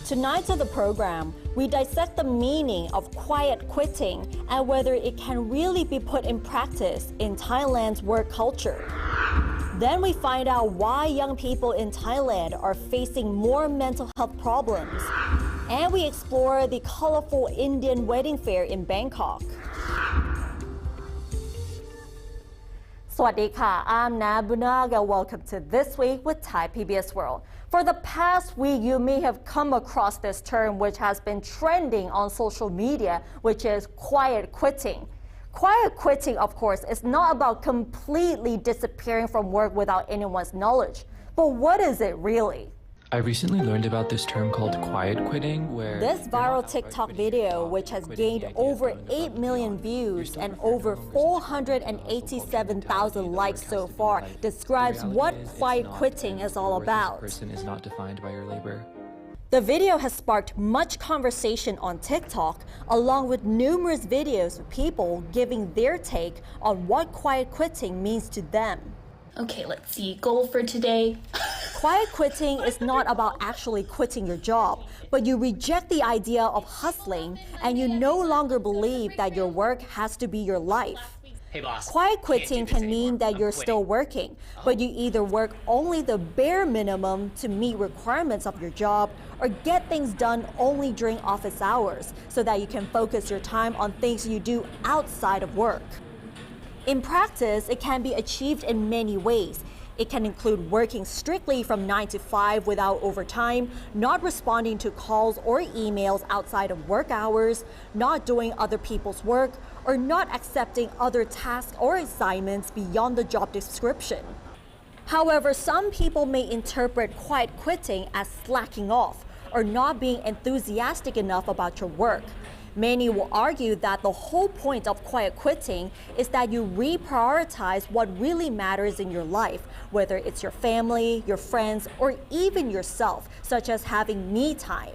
Tonight on the program, we dissect the meaning of quiet quitting and whether it can really be put in practice in Thailand's work culture. Then we find out why young people in Thailand are facing more mental health problems. And we explore the colorful Indian wedding fair in Bangkok. สวัสดีค่ะ I'm Nabunaga. Welcome to This Week with Thai PBS World. For the past week, you may have come across this term which has been trending on social media, which is quiet quitting. Quiet quitting, of course, is not about completely disappearing from work without anyone's knowledge. But what is it really? I recently learned about this term called quiet quitting, where this viral TikTok video, which has gained over 8 million views and over 487,000 likes so far, describes what quiet quitting is all about. Person is not defined by your labor. The video has sparked much conversation on TikTok, along with numerous videos of people giving their take on what quiet quitting means to them. Okay, let's see. Goal for today. Quiet quitting is not about actually quitting your job, but you reject the idea of hustling and you no longer believe that your work has to be your life. Hey boss, quiet quitting can mean that you're still working, but you either work only the bare minimum to meet requirements of your job or get things done only during office hours so that you can focus your time on things you do outside of work. In practice, it can be achieved in many ways. It can include working strictly from 9 to 5 without overtime, not responding to calls or emails outside of work hours, not doing other people's work, or not accepting other tasks or assignments beyond the job description. However, some people may interpret quiet quitting as slacking off or not being enthusiastic enough about your work. Many will argue that the whole point of quiet quitting is that you reprioritize what really matters in your life, whether it's your family, your friends, or even yourself, such as having me time.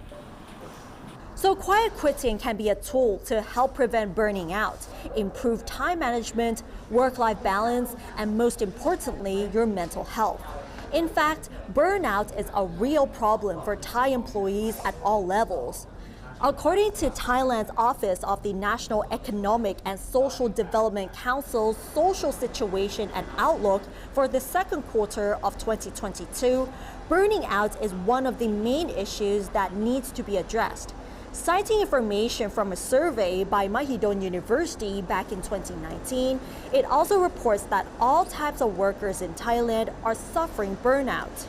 So quiet quitting can be a tool to help prevent burning out, improve time management, work-life balance, and most importantly, your mental health. In fact, burnout is a real problem for Thai employees at all levels. According to Thailand's Office of the National Economic and Social Development Council's Social Situation and Outlook for the second quarter of 2022, burning out is one of the main issues that needs to be addressed. Citing information from a survey by Mahidol University back in 2019, it also reports that all types of workers in Thailand are suffering burnout.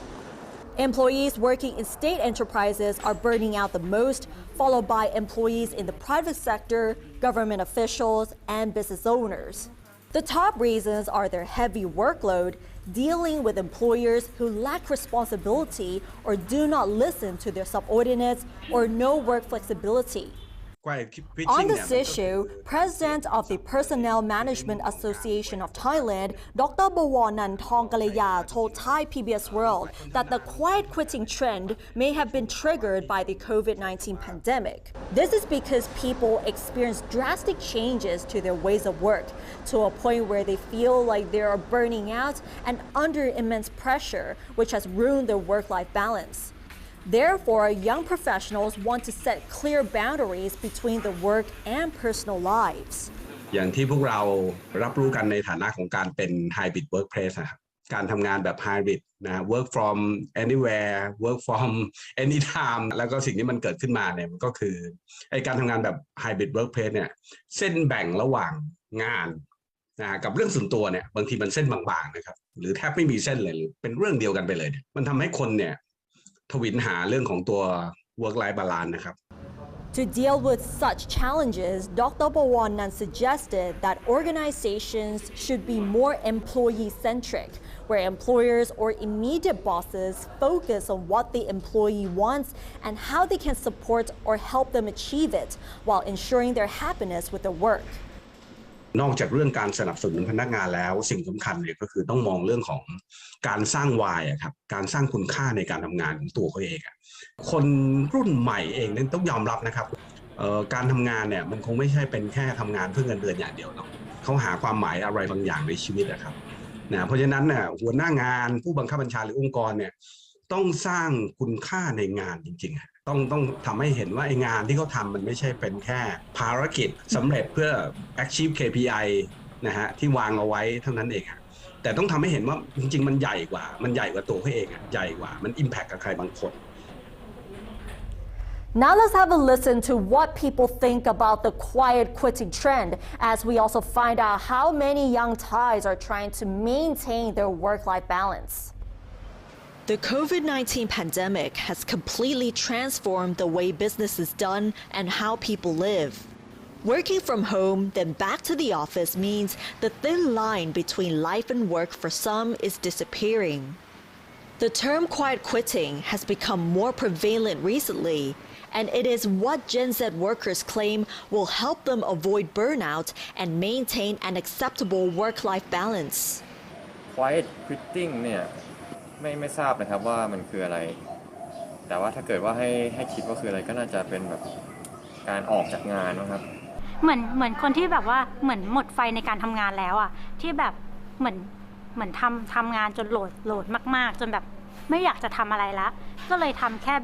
Employees working in state enterprises are burning out the most, followed by employees in the private sector, government officials, and business owners. The top reasons are their heavy workload, dealing with employers who lack responsibility or do not listen to their subordinates, or no work flexibility. On this issue, President of the Personnel Management Association of Thailand, Dr. Bawanan Thongkalaya, told Thai PBS World that the quiet quitting trend may have been triggered by the COVID-19 pandemic. This is because people experience drastic changes to their ways of work, to a point where they feel like they are burning out and under immense pressure, which has ruined their work-life balance. Therefore, young professionals want to set clear boundaries between the work and personal lives. อย่างที่พวกเรารับรู้กันในฐานะของการเป็น hybrid workplace นะครับการทำงานแบบ hybrid นะ work from anywhere work from anytime แล้วก็สิ่งที่มันเกิดขึ้นมาเนี่ยมันก็คือไอ้การทำงานแบบ hybrid workplace เนี่ยเส้นแบ่งระหว่างงานนะกับเรื่องส่วนตัวเนี่ยบางทีมันเส้นบางๆนะครับหรือแทบไม่มีเส้นเลยเป็นเรื่องเดียวกันไปเลยมันทำให้คนเนี่ยทวินหาเรื่องของตัว work-life balance นะครับ To deal with such challenges, Dr. Bawanan suggested that organizations should be more employee-centric, where employers or immediate bosses focus on what the employee wants and how they can support or help them achieve it, while ensuring their happiness with their work. นอกจากเรื่องการสนับสนุนพนักงานแล้วสิ่งสำคัญเนี่ยก็คือต้องมองเรื่องของการสร้างวายครับการสร้างคุณค่าในการทำงานของตัวเขาเองคนรุ่นใหม่เองนั้นต้องยอมรับนะครับการทำงานเนี่ยมันคงไม่ใช่เป็นแค่ทำงานเพื่อเงินเดือนอย่างเดียวเนาะเขาหาความหมายอะไรบางอย่างในชีวิตนะครับนะเพราะฉะนั้นเนี่ยหัวหน้างานผู้บังคับบัญชาหรือองค์กรเนี่ยต้องสร้างคุณค่าในงานจริงๆ ต้องทำให้เห็นว่าไอ้งานที่เขาทำมันไม่ใช่เป็นแค่ภารกิจสำเร็จเพื่อ achieve KPI นะฮะที่วางเอาไว้เท่านั้นเองแต่ต้องทำให้เห็นว่าจริงๆมันใหญ่กว่าตัวเขาเองใหญ่กว่ามัน impact กับใครบางคน Now let's have a listen to what people think about the quiet quitting trend, as we also find out how many young Thais are trying to maintain their work-life balance. The COVID-19 pandemic has completely transformed the way business is done and how people live. Working from home, then back to the office means the thin line between life and work for some is disappearing. The term quiet quitting has become more prevalent recently, and it is what Gen Z workers claim will help them avoid burnout and maintain an acceptable work-life balance. Quiet quitting เนี่ยไม่ทราบนะครับว่ามันคืออะไรแต่ว่าถ้าเกิดว่าให้คิดว่าคืออะไรก็น่าจะเป็นแบบการออกจากงานนะครับเหมือนคนที่แบบว่าเหมือนหมดไฟในการทำงานแล้วอ่ะที่แบบเหมือนทำงานจนโหลดมากๆจนแบบไม่อยากจะทำอะไรละก็เลยทำแค่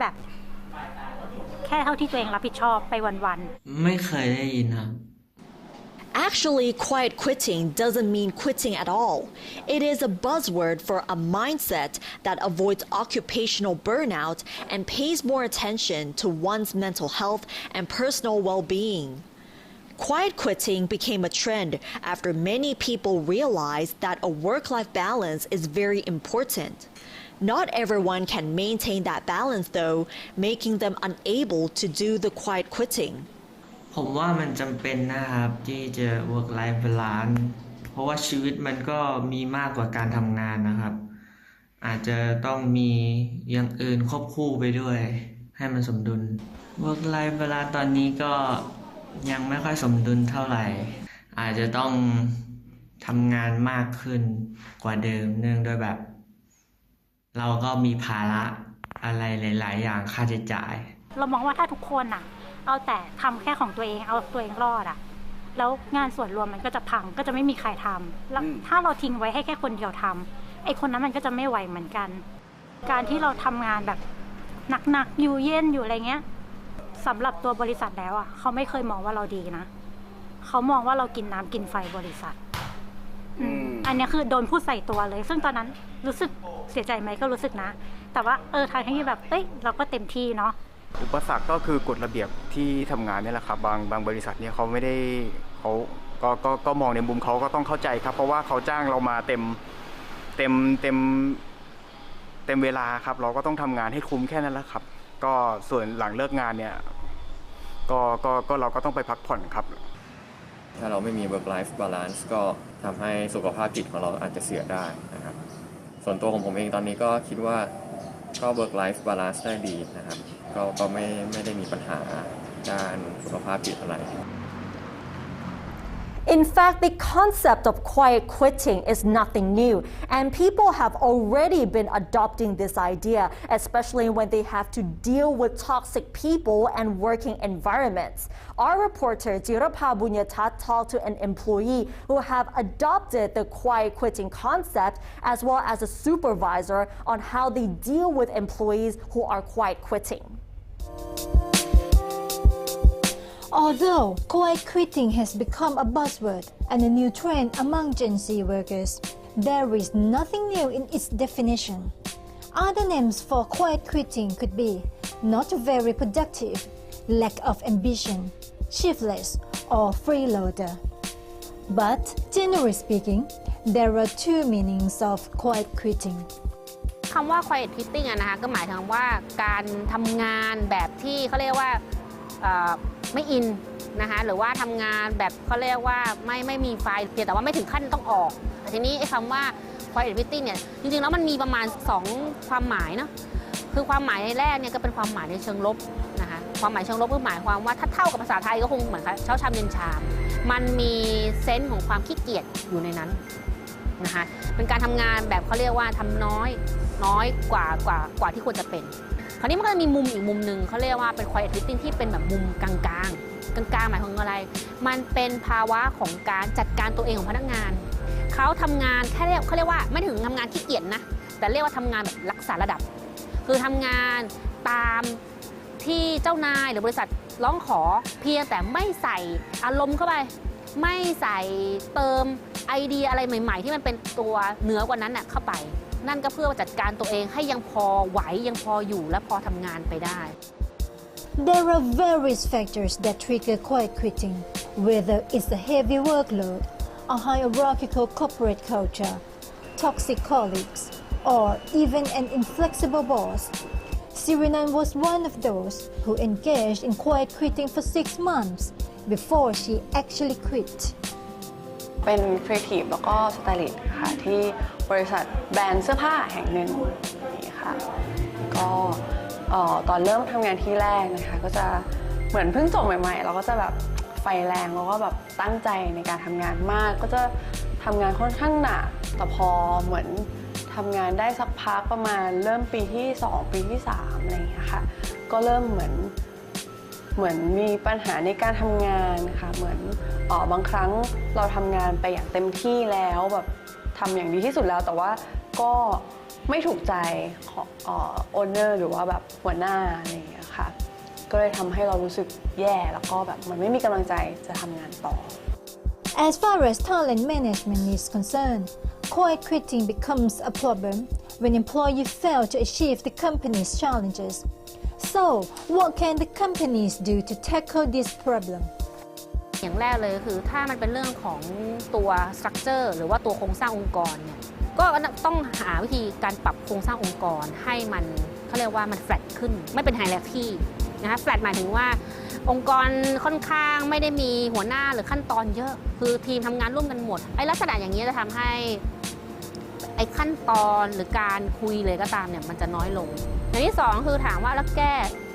เท่าที่ตัวเองรับผิดชอบไปวันๆไม่เคยได้ยินครับActually, quiet quitting doesn't mean quitting at all. It is a buzzword for a mindset that avoids occupational burnout and pays more attention to one's mental health and personal well-being. Quiet quitting became a trend after many people realized that a work-life balance is very important. Not everyone can maintain that balance though, making them unable to do the quiet quitting.ผมว่ามันจำเป็นนะครับที่จะ work life balance เพราะว่าชีวิตมันก็มีมากกว่าการทำงานนะครับอาจจะต้องมีอย่างอื่นควบคู่ไปด้วยให้มันสมดุล work life balance ตอนนี้ก็ยังไม่ค่อยสมดุลเท่าไหร่อาจจะต้องทำงานมากขึ้นกว่าเดิมเนื่องด้วยแบบเราก็มีภาระอะไรหลายๆอย่างค่าใช้จ่ายเรามองว่าถ้าทุกคนอ่ะเอาแต่ทำแค่ของตัวเองเอาตัวเองรอดอ่ะแล้วงานส่วนรวมมันก็จะพังก็จะไม่มีใครทำแล้วถ้าเราทิ้งไว้ให้แค่คนเดียวทำไอ้คนนั้นมันก็จะไม่ไหวเหมือนกันการที่เราทำงานแบบหนักๆอยู่เย็นอยู่อะไรเงี้ยสำหรับตัวบริษัทแล้วอ่ะเขาไม่เคยมองว่าเราดีนะเขามองว่าเรากินน้ำกินไฟบริษัทอันนี้คือโดนพูดใส่ตัวเลยซึ่งตอนนั้นรู้สึกเสียใจไหมก็รู้สึกนะแต่ว่าทางที่แบบเราก็เต็มที่เนาะอุปสรรคก็คือกฎระเบียบที่ทำงานนี่แหละครับบางบริษัทเนี่ยเขาไม่ได้เขาก็มองในมุมเขาก็ต้องเข้าใจครับเพราะว่าเขาจ้างเรามาเต็มเวลาครับเราก็ต้องทำงานให้คุ้มแค่นั้นแหละครับก็ส่วนหลังเลิกงานเนี่ยก็เราก็ต้องไปพักผ่อนครับถ้าเราไม่มี work life balance ก็ทำให้สุขภาพจิตของเราอาจจะเสียได้นะครับส่วนตัวของผมเองตอนนี้ก็คิดว่าก็ work life balance ได้ดีนะครับก็ไม่ได้มีปัญหาด้านสุขภาพจิตอะไร In fact, the concept of quiet quitting is nothing new, and people have already been adopting this idea, especially when they have to deal with toxic people and working environments. Our reporter Jirapha Bunyatat talked to an employee who have adopted the quiet quitting concept, as well as a supervisor on how they deal with employees who are quiet quitting. Although quiet quitting has become a buzzword and a new trend among Gen Z workers, there is nothing new in its definition. Other names for quiet quitting could be not very productive, lack of ambition, shiftless, or freeloader. But generally speaking, there are two meanings of quiet quitting. คำว่า quiet quitting นะคะก็หมายถึงว่าการทำงานแบบที่เขาเรียกว่าไม่อินนะคะหรือว่าทำงานแบบเขาเรียกว่าไม่มีไฟแต่ว่าไม่ถึงขั้นต้องออกแต่ทีนี้ไอ้คำว่า quiet quitting เนี่ยจริงๆแล้วมันมีประมาณ2ความหมายเนาะคือความหมายแรกเนี่ยก็เป็นความหมายในเชิงลบนะคะความหมายเชิงลบก็หมายความว่าถ้าเท่ากับภาษาไทยก็คงเหมือนเช้าชามเย็นชามมันมีเซนส์ของความขี้เกียจอยู่ในนั้นนะคะเป็นการทำงานแบบเขาเรียกว่าทำน้อยกว่าที่ควรจะเป็นคราวนี้มันก็จะมีมุมอีกมุมหนึ่งเขาเรียกว่าเป็น quiet quitting ที่เป็นแบบมุมกลางหมายถึงอะไรมันเป็นภาวะของการจัดการตัวเองของพนักงานเขาทำงานเขาเรียกว่าไม่ถึงทำงานขี้เกียจนะแต่เรียกว่าทำงานแบบรักษาระดับคือทำงานตามท ที่เจ้านายหรือบริษัทร้องขอเพียงแต่ไม่ใส่อารมณ์เข้าไปไม่ใส่เติมไอเดียอะไรใหม่ๆที่มันเป็นตัวเหนือกว่านั้นน่ะเข้าไปนั่นก็เพื่อจัดการตัวเองให้ยังพอไหวยังพออยู่และพอทำงานไปได้ There are various factors that trigger quiet quitting, whether it's a heavy workload, a hierarchical corporate culture, toxic colleagues, or even an inflexible boss. Sirinan was one of those who engaged in quiet quitting for 6 months before she actually quit. เป็นครีเอทีฟแล้วก็สไตลิสต์ค่ะที่บริษัทแบรนด์เสื้อผ้าแห่งหนึ่งนี่ค่ะก็ตอนเริ่มทำงานที่แรกนะคะก็จะเหมือนเพิ่งจบใหม่ๆเราก็จะแบบไฟแรงแล้วก็แบบตั้งใจในการทำงานมากก็จะทำงานค่อนข้างหนักแต่พอเหมือนทำงานได้สักพักประมาณเริ่มปีที่2ปีที่3อะไรอย่างเงี้ยค่ะก็เริ่มเหมือนมีปัญหาในการทำงานค่ะเหมือนบางครั้งเราทำงานไปอย่างเต็มที่แล้วแบบทำอย่างดีที่สุดแล้วแต่ว่าก็ไม่ถูกใจของโอนเนอร์หรือว่าแบบหัวหน้าอะไรอย่างเงี้ยค่ะก็เลยทำให้เรารู้สึกแย่แล้วก็แบบมันไม่มีกำลังใจจะทำงานต่อ As far as talent management is concerned, quiet quitting becomes a problem when employees fail to achieve the company's challenges. So, what can the companies do to tackle this problem? อย่างแรกเลยคือถ้ามันเป็นเรื่องของตัว structure หรือว่าตัวโครงสร้างองค์กรเนี่ยก็ต้องหาวิธีการปรับโครงสร้างองค์กรให้มันเขาเรียกว่ามัน flat ขึ้นไม่เป็น hierarchy นะคะ flat หมายถึงว่าองค์กรค่อนข้างไม่ได้มีหัวหน้าหรือขั้นตอนเยอะคือทีมทำงานร่วมกันหมดไอ้ลักษณะอย่างนี้จะทำให้ไอ้ขั้นตอนหรือการคุยเลยก็ตามเนี่ยมันจะน้อยลงอย่างที่2คือถามว่าแล้วแก้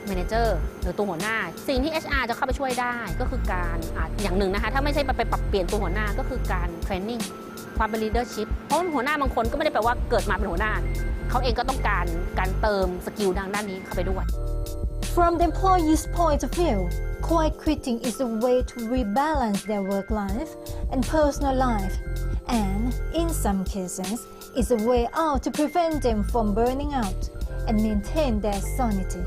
manager หรือตัวหัวหน้าสิ่งที่ HR จะเข้าไปช่วยได้ก็คือการอย่างหนึ่งนะคะถ้าไม่ใช่ไปปรับเปลี่ยนตัวหัวหน้าก็คือการ training ความเป็น leadership เพราะหัวหน้าบางคนก็ไม่ได้แปลว่าเกิดมาเป็นหัวหน้าเขาเองก็ต้องการเติมสกิลทางด้านนี้เข้าไปด้วย From the employee's point of view, quiet quitting is a way to rebalance their work life and personal life, and in some cases, is a way out to prevent them from burning out and maintain their sanity.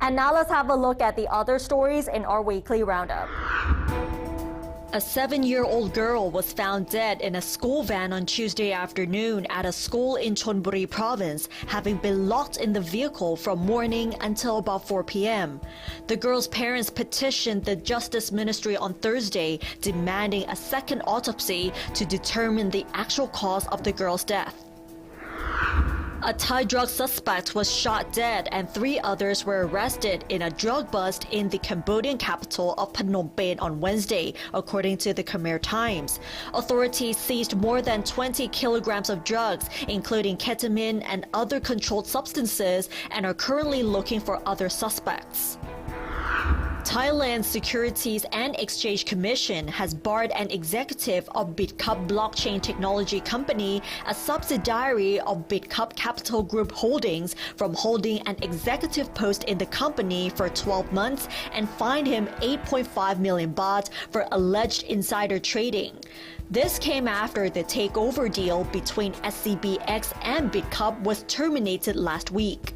And now let's have a look at the other stories in our weekly roundup. A 7-year-old girl was found dead in a school van on Tuesday afternoon at a school in Chonburi province, having been locked in the vehicle from morning until about 4 p.m. The girl's parents petitioned the Justice Ministry on Thursday, demanding a second autopsy to determine the actual cause of the girl's death. A Thai drug suspect was shot dead and 3 others were arrested in a drug bust in the Cambodian capital of Phnom Penh on Wednesday, according to the Khmer Times. Authorities seized more than 20 kilograms of drugs, including ketamine and other controlled substances, and are currently looking for other suspects. Thailand's Securities and Exchange Commission has barred an executive of BitCup blockchain technology company, a subsidiary of BitCup Capital Group Holdings, from holding an executive post in the company for 12 months and fined him 8.5 million baht for alleged insider trading. This came after the takeover deal between SCBX and BitCup was terminated last week.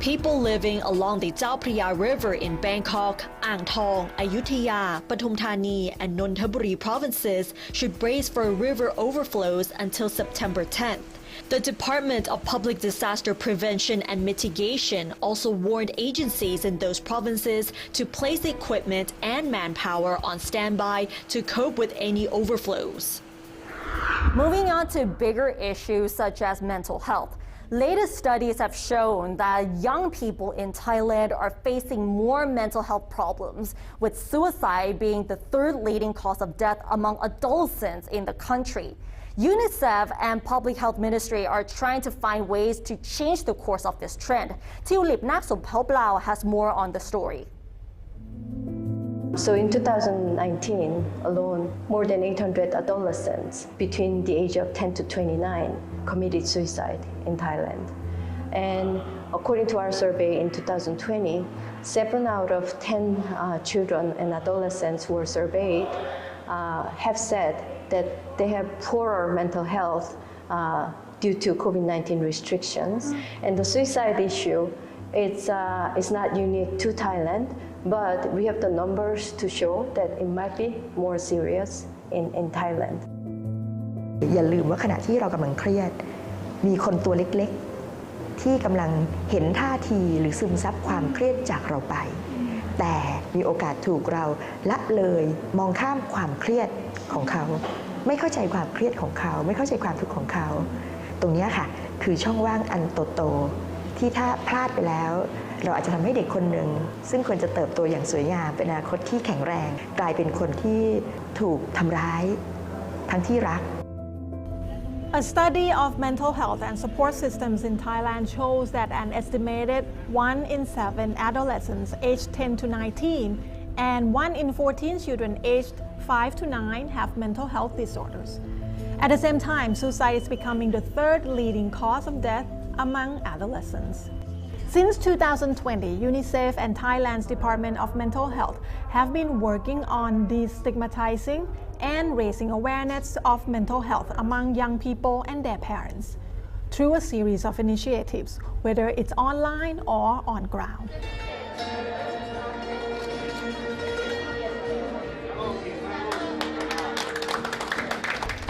People living along the Chao Phraya River in Bangkok, Ang Thong, Ayutthaya, Pathum Thani, and Nonthaburi provinces should brace for river overflows until September 10th. The Department of Public Disaster Prevention and Mitigation also warned agencies in those provinces to place equipment and manpower on standby to cope with any overflows. Moving on to bigger issues such as mental health. Latest studies have shown that young people in Thailand are facing more mental health problems, with suicide being the 3rd leading cause of death among adolescents in the country. UNICEF and Public Health Ministry are trying to find ways to change the course of this trend. Tiulip Naksomphoblao has more on the story. So in 2019 alone, more than 800 adolescents between the age of 10 to 29 committed suicide in Thailand. And according to our survey in 2020, 7 out of 10 children and adolescents who were surveyed have said that they have poorer mental health due to COVID-19 restrictions. And the suicide issue, it's not unique to Thailand, but we have the numbers to show that it might be more serious in Thailand. อย่าลืมว่าขณะที่เรากำลังเครียดมีคนตัวเล็กๆที่กำลังเห็นท่าทีหรือซึมซับความเครียดจากเราไปแต่มีโอกาสถูกเราละเลยมองข้ามความเครียดของเขาไม่เข้าใจความเครียดของเขาไม่เข้าใจความทุกข์ของเขาตรงนี้ค่ะคือช่องว่างอันโตๆที่ถ้าพลาดไปแล้วเราอาจจะทำให้เด็กคนหนึ่งซึ่งควรจะเติบโตอย่างสวยงามเป็นอนาคตที่แข็งแรงกลายเป็นคนที่ถูกทำร้ายทั้งที่รักA study of mental health and support systems in Thailand shows that an estimated 1 in 7 adolescents aged 10 to 19 and 1 in 14 children aged 5 to 9 have mental health disorders. At the same time, suicide is becoming the third leading cause of death among adolescents. Since 2020, UNICEF and Thailand's Department of Mental Health have been working on destigmatizing and raising awareness of mental health among young people and their parents through a series of initiatives, whether it's online or on ground.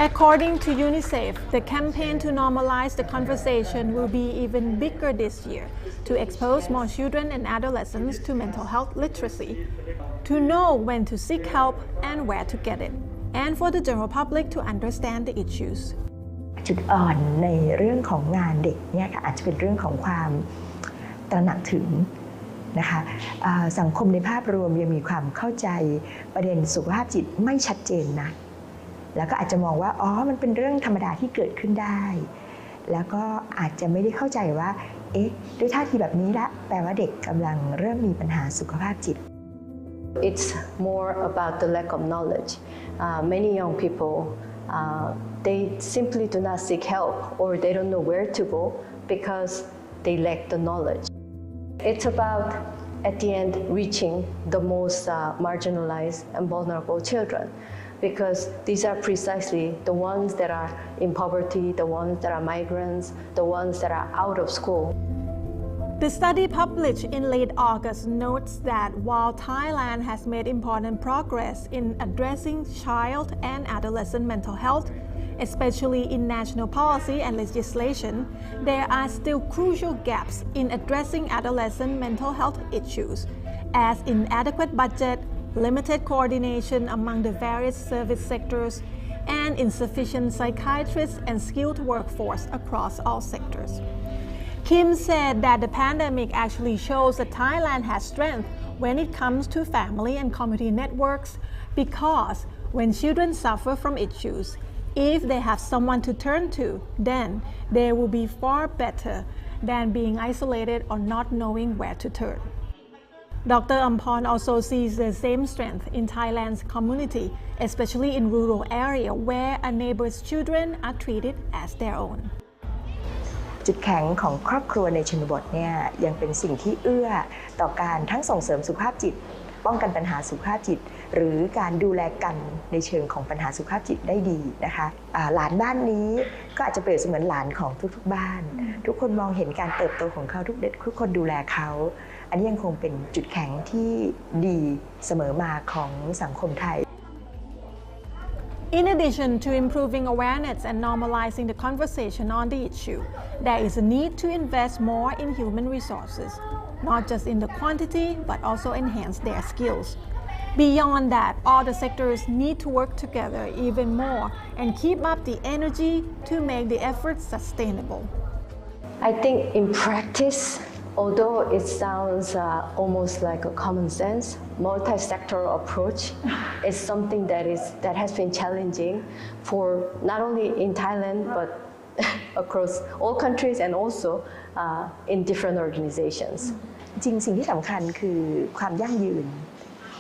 According to UNICEF, the campaign to normalize the conversation will be even bigger this year to expose more children and adolescents to mental health literacy, to know when to seek help and where to get it, and for the general public to understand the issues. จุดอ่อนในเรื่องของงานเด็กเนี่ยค่ะอาจจะเป็นเรื่องของความตระหนักถึงนะคะสังคมในภาพรวมยังมีความเข้าใจประเด็นสุขภาพจิตไม่ชัดเจนนะแล้วก็อาจจะมองว่ามันเป็นเรื่องธรรมดาที่เกิดขึ้นได้แล้วก็อาจจะไม่ได้เข้าใจว่าด้วยท่าทีแบบนี้ละแปลว่าเด็กกำลังเริ่มมีปัญหาสุขภาพจิต It's more about the lack of knowledge. Many young people, they simply do not seek help or they don't know where to go because they lack the knowledge. It's about, at the end, reaching the most marginalized and vulnerable children because these are precisely the ones that are in poverty, the ones that are migrants, the ones that are out of school. The study published in late August notes that while Thailand has made important progress in addressing child and adolescent mental health, especially in national policy and legislation, there are still crucial gaps in addressing adolescent mental health issues, as inadequate budget, limited coordination among the various service sectors, and insufficient psychiatrists and skilled workforce across all sectors. Kim said that the pandemic actually shows that Thailand has strength when it comes to family and community networks because when children suffer from issues, if they have someone to turn to, then they will be far better than being isolated or not knowing where to turn. Dr. Amporn also sees the same strength in Thailand's community, especially in rural areas where a neighbor's children are treated as their own. จุดแข็งของครอบครัวในชนบทเนี่ยยังเป็นสิ่งที่เอื้อต่อการทั้งส่งเสริมสุขภาพจิตป้องกันปัญหาสุขภาพจิตหรือการดูแลกันในเชิงของปัญหาสุขภาพจิตได้ดีนะคะหลานบ้านนี้ก็อาจจะเปรียบเสมือนหลานของทุกๆบ้านทุกคนมองเห็นการเติบโตของเขาทุกคนดูแลเขาอันนี้ยังคงเป็นจุดแข็งที่ดีเสมอมาของสังคมไทยIn addition to improving awareness and normalizing the conversation on the issue, there is a need to invest more in human resources, not just in the quantity, but also enhance their skills. Beyond that, all the sectors need to work together even more and keep up the energy to make the efforts sustainable. I think in practice, although it sounds almost like a common sense, multi-sectoral approach is something that has been challenging for not only in Thailand but across all countries and also in different organizations. จริงสิ่งที่สำคัญคือความยั่งยืน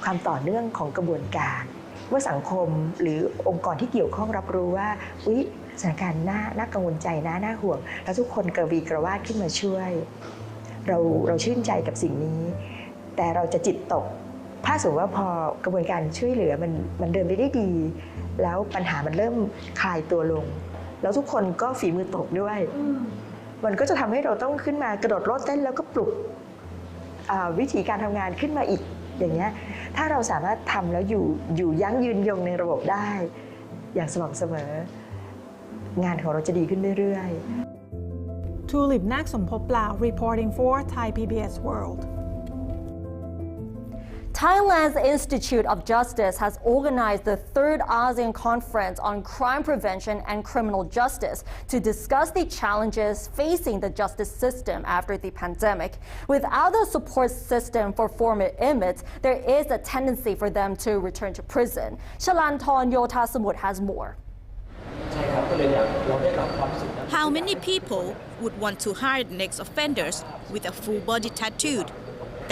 ความต่อเนื่องของกระบวนการเมื่อสังคมหรือองค์กรที่เกี่ยวข้องรับรู้ว่าสถานการณ์น่ากังวลใจน่าห่วงแล้วทุกคนกระวีกระวาดขึ้นมาช่วยเราชื่นใจกับสิ่งนี้แต่เราจะจิตตกถ้าสมมติว่าพอกระบวนการช่วยเหลือมันเดินไปได้ดีแล้วปัญหามันเริ่มคลายตัวลง แล้วทุกคนก็ฝีมือตกด้วยมันก็จะทำให้เราต้องขึ้นมากระโดดโลดเต้นแล้วก็ปลุกวิธีการทำงานขึ้นมาอีกอย่างเงี้ยถ้าเราสามารถทำแล้วอยู่ยั้งยืนยงในระบบได้อย่างสม่ำเสมองานของเราจะดีขึ้นเรื่อยๆ Tulip นักสมภพลาว reporting for Thai PBS World Thailand's Institute of Justice has organized the third ASEAN Conference on Crime Prevention and Criminal Justice to discuss the challenges facing the justice system after the pandemic. Without a support system for former inmates, there is a tendency for them to return to prison. Chalanthorn Yotasamut has more. How many people would want to hire the next offenders with a full body tattooed?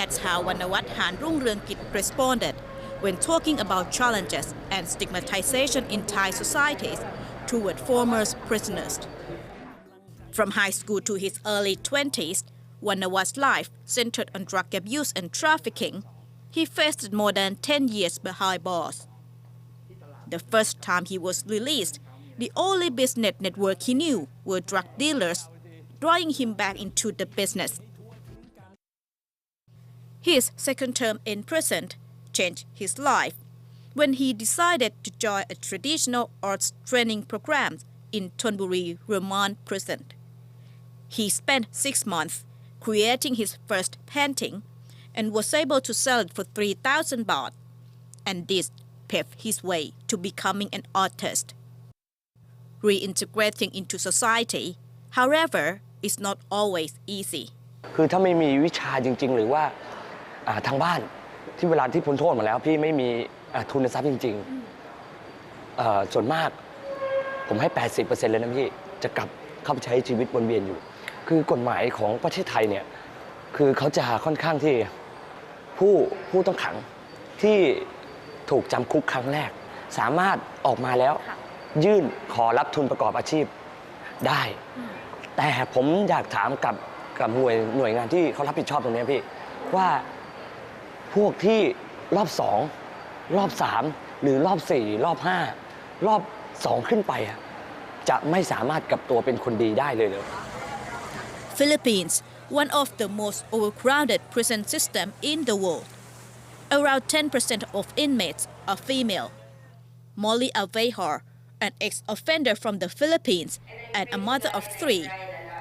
That's how Wanawat Han Rungrungkit responded when talking about challenges and stigmatization in Thai societies toward former prisoners. From high school to his early 20s, Wanawat's life centered on drug abuse and trafficking. He faced more than 10 years behind bars. The first time he was released, the only business network he knew were drug dealers, drawing him back into the business. His second term in prison changed his life when he decided to join a traditional arts training program in Thonburi Remand Prison. He spent 6 months creating his first painting and was able to sell it for 3,000 baht, and this paved his way to becoming an artist. Reintegrating into society, however, is not always easy. คือถ้าไม่มีวิชาจริงๆหรือว่าทางบ้านที่เวลาที่พ้นโทษมาแล้วพี่ไม่มีทุนทรัพย์จริงๆส่วนมากผมให้ 80% เลยนะพี่จะกลับเข้าไปใช้ชีวิตวนเวียนอยู่คือกฎหมายของประเทศไทยเนี่ยคือเขาจะค่อนข้างที่ผู้ต้องขังที่ถูกจำคุกครั้งแรกสามารถออกมาแล้วยื่นขอรับทุนประกอบอาชีพได้แต่ผมอยากถามกับหน่วยงานที่เขารับผิดชอบตรงนี้พี่ว่าพวกที่รอบ2รอบ3หรือรอบ4รอบ5รอบ2ขึ้นไปจะไม่สามารถกลับตัวเป็นคนดีได้เลย Philippines, one of the most overcrowded prison systems in the world. Around 10% of inmates are female. Molly Alvehar, an ex-offender from the Philippines and a mother of 3,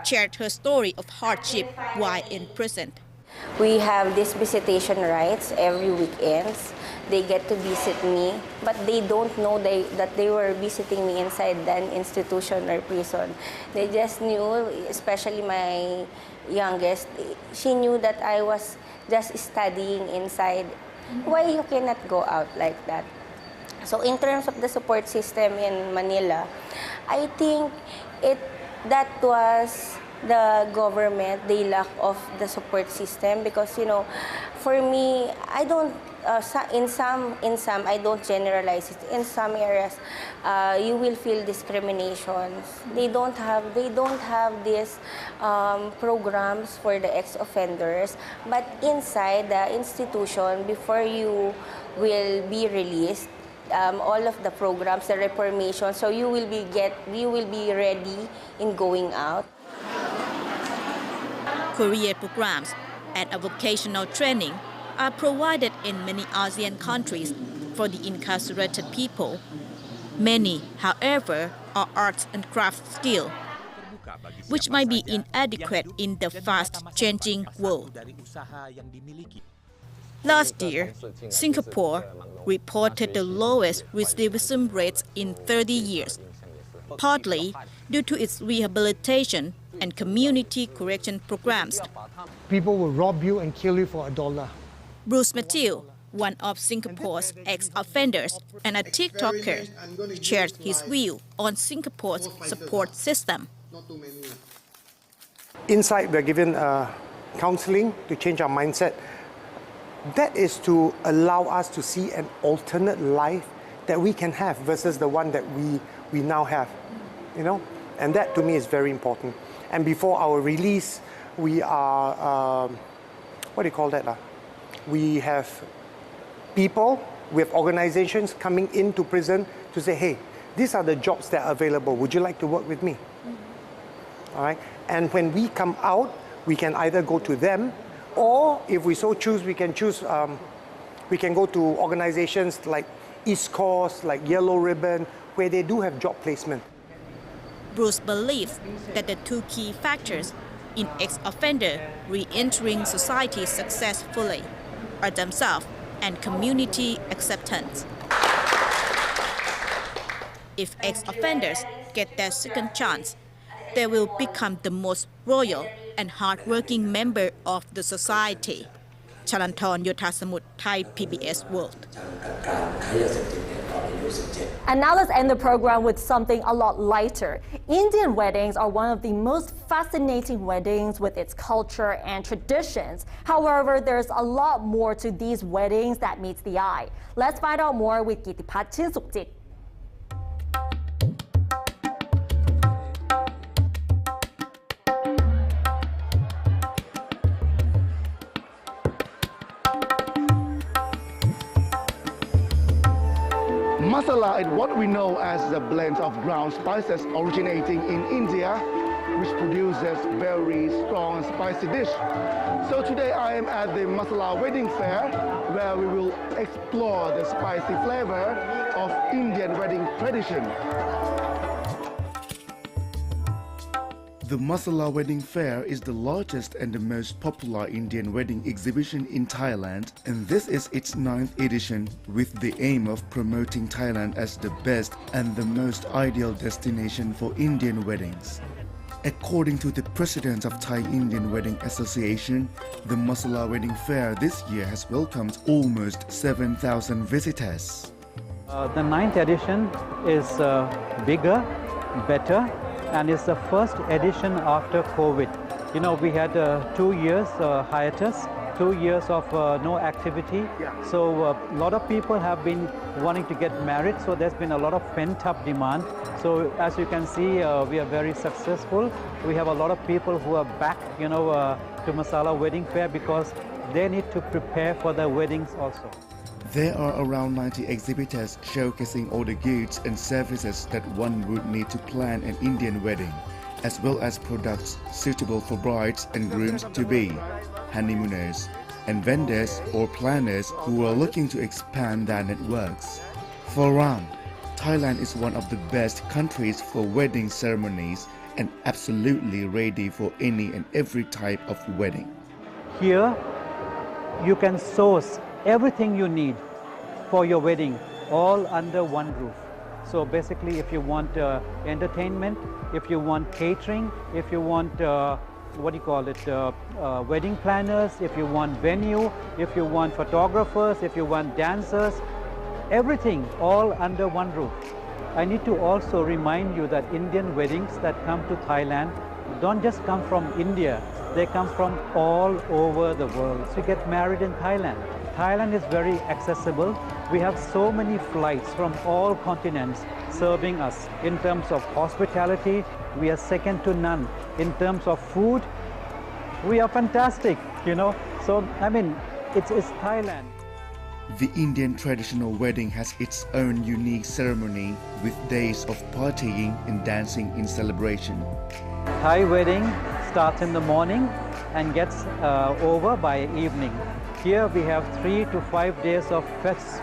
shared her story of hardship while in prison. We have these visitation rights every weekends. They get to visit me, but they don't know that they were visiting me inside an institution or prison. They just knew, especially my youngest, she knew that I was just studying inside. Why you cannot go out like that? So in terms of the support system in Manila, I think that was the government, they lack of the support system because, for me, I don't, in some, I don't generalize it. In some areas, you will feel discriminations. They don't have these programs for the ex-offenders. But inside the institution, before you will be released, all of the programs, the reformation, so you will be ready in going out. Career programs and a vocational training are provided in many ASEAN countries for the incarcerated people. Many, however, are arts and craft skills, which might be inadequate in the fast-changing world. Last year, Singapore reported the lowest recidivism rates in 30 years, partly due to its rehabilitation and community correction programs. People will rob you and kill you for $1. Bruce Matthew, one of Singapore's ex-offenders and a TikToker, shared his view on Singapore's support system. Inside, we're given counseling to change our mindset. That is to allow us to see an alternate life that we can have versus the one that we now have, and that to me is very important. And before our release, we are, we have people, we have organizations coming into prison to say, hey, these are the jobs that are available. Would you like to work with me? All right. And when we come out, we can either go to them, or if we so choose, we can choose. We can go to organizations like East Coast, like Yellow Ribbon, where they do have job placement. Bruce believes that the two key factors in ex-offender re-entering society successfully are themselves and community acceptance. If ex-offenders get their second chance, they will become the most loyal and hardworking member of the society. Chalanthorn Yotasamut, Thai PBS World. And now let's end the program with something a lot lighter. Indian weddings are one of the most fascinating weddings with its culture and traditions. However, there's a lot more to these weddings that meets the eye. Let's find out more with Kitipat Chinsukjit. Masala is what we know as the blend of ground spices originating in India, which produces very strong and spicy dish. So today I am at the Masala wedding fair, where we will explore the spicy flavor of Indian wedding tradition. The Masala Wedding Fair is the largest and the most popular Indian wedding exhibition in Thailand, and this is its 9th edition with the aim of promoting Thailand as the best and the most ideal destination for Indian weddings. According to the president of Thai Indian Wedding Association, the Masala Wedding Fair this year has welcomed almost 7,000 visitors. The 9th edition is bigger, better, and it's the first edition after COVID. You know, we had 2 years hiatus, 2 years of no activity. So a lot of people have been wanting to get married, so there's been a lot of pent-up demand. So as you can see, we are very successful. We have a lot of people who are back, you know, to Masala Wedding Fair because they need to prepare for their weddings also. There are around 90 exhibitors showcasing all the goods and services that one would need to plan an Indian wedding, as well as products suitable for brides and grooms-to-be, honeymooners, and vendors or planners who are looking to expand their networks. For Ram, Thailand is one of the best countries for wedding ceremonies and absolutely ready for any and every type of wedding. Here, you can source everything you need for your wedding all under one roof. So basically, if you want entertainment, if you want catering, if you want wedding planners, if you want venue, if you want photographers, if you want dancers, everything all under one roof. I need to also remind you that Indian weddings that come to Thailand don't just come from India, they come from all over the world. So you get married in Thailand. Thailand is very accessible. We have so many flights from all continents serving us. In terms of hospitality, we are second to none. In terms of food, we are fantastic, you know. So, I mean, it's Thailand. The Indian traditional wedding has its own unique ceremony with days of partying and dancing in celebration. Thai wedding starts in the morning and gets over by evening. Here we have 3 to 5 days of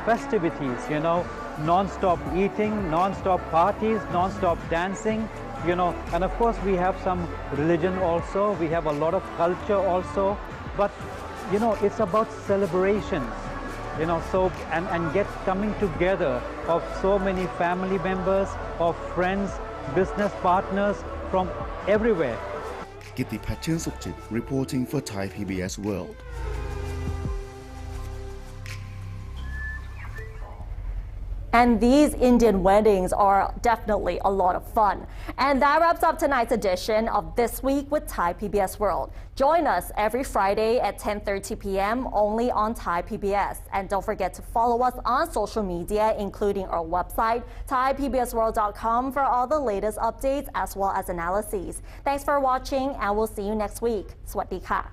festivities, you know, non-stop eating, non-stop parties, non-stop dancing, you know, and of course we have some religion also, we have a lot of culture also, but, you know, it's about celebrations, you know, so, and coming together of so many family members, of friends, business partners from everywhere. Kitipat Chinsukjit reporting for Thai PBS World. And these Indian weddings are definitely a lot of fun. And that wraps up tonight's edition of This Week with Thai PBS World. Join us every Friday at 10:30 p.m. only on Thai PBS. And don't forget to follow us on social media, including our website, thaipbsworld.com, for all the latest updates as well as analyses. Thanks for watching, and we'll see you next week. Sawasdee ka.